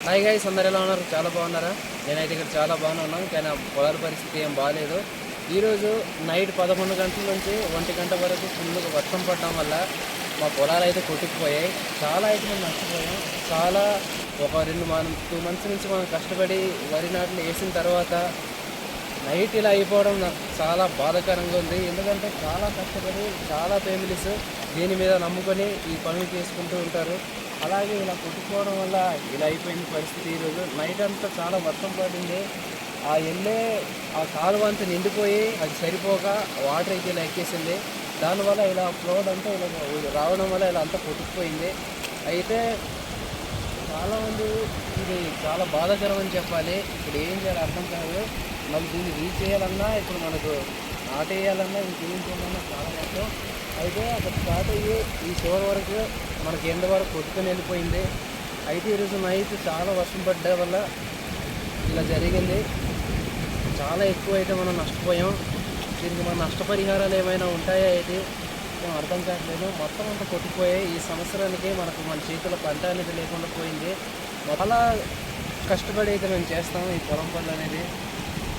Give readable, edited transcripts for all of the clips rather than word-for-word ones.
Hi guys, అందరు ఎలా ఉన్నారు? చాలా బాగున్నారా? నేనైతే ఇక్కడ చాలా బాగానే ఉన్నాను. కానీ పొలాల పరిస్థితి ఏం బాగాలేదు. ఈరోజు నైట్ 11 గంటల నుంచి 1 గంట వరకు ఫుల్గా వర్షం పడడం వల్ల మా పొలాలు అయితే కొట్టుకుపోయాయి. చాలా అయితే మేము నష్టపోయాం. చాలా ఒక 2 మంత్స్ నుంచి మనం కష్టపడి వరి నాట్లు వేసిన తర్వాత నైట్ ఇలా అయిపోవడం నాకు చాలా బాధాకరంగా ఉంది. ఎందుకంటే చాలా కష్టపడి చాలా ఫ్యామిలీస్ దీని మీద నమ్ముకొని ఈ పనులు చేసుకుంటూ ఉంటారు. అలాగే ఇలా కొట్టుకోవడం వల్ల ఇలా అయిపోయింది పరిస్థితి. ఈరోజు నైట్ అంతా చాలా వర్షం పడింది. ఆ కాలువ అంతా నిండిపోయి అది సరిపోక వాటర్ అయితే ఇలా ఎక్కేసింది. దానివల్ల ఇలా ఫ్లోడ్ అంతా ఇలా రావడం వల్ల ఇలా అంతా కొట్టుకుపోయింది. అయితే చాలామంది ఇది చాలా బాధాకరం అని చెప్పాలి. ఇప్పుడు ఏం చేయాలి అర్థం కాదు. మళ్ళీ దీన్ని రీచ్ చేయాలన్నా, ఇప్పుడు మనకు నాటేయాలన్నా, ఇంకేం చేయాలన్నా చాలా కష్టం. అయితే అక్కడ స్టార్ట్ అయ్యి ఈ చివరి వరకు మనకి ఎండ వరకు కొట్టుకొని వెళ్ళిపోయింది. అయితే ఈరోజు నైట్ చాలా వర్షం పడ్డ వల్ల ఇలా జరిగింది. చాలా ఎక్కువ అయితే మనం నష్టపోయాం. దీనికి మన నష్టపరిహారాలు ఏమైనా ఉంటాయా అయితే మేము అర్థం కావట్లేదు. మొత్తం అంతా కొట్టుకుపోయాయి. ఈ సంవత్సరానికి మనకు మన చేతిలో పంట అనేది లేకుండా పోయింది. చాలా కష్టపడి అయితే మేము చేస్తాం ఈ పొలం పనులు అనేది.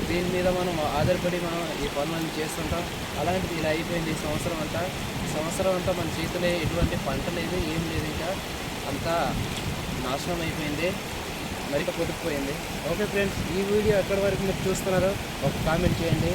దీని మీద మనం ఆధారపడి మనం ఈ పనులన్నీ చేస్తుంటాం. అలాంటిది ఇలా అయిపోయింది ఈ సంవత్సరం అంతా మన చేతిలో ఎటువంటి పంట లేదు, ఏం లేదు. ఇంకా అంతా నాశనం అయిపోయింది, మరి కొట్టుకుపోయింది. ఓకే ఫ్రెండ్స్, ఈ వీడియో ఎక్కడి వరకు మీరు చూస్తున్నారో ఒక కామెంట్ చేయండి.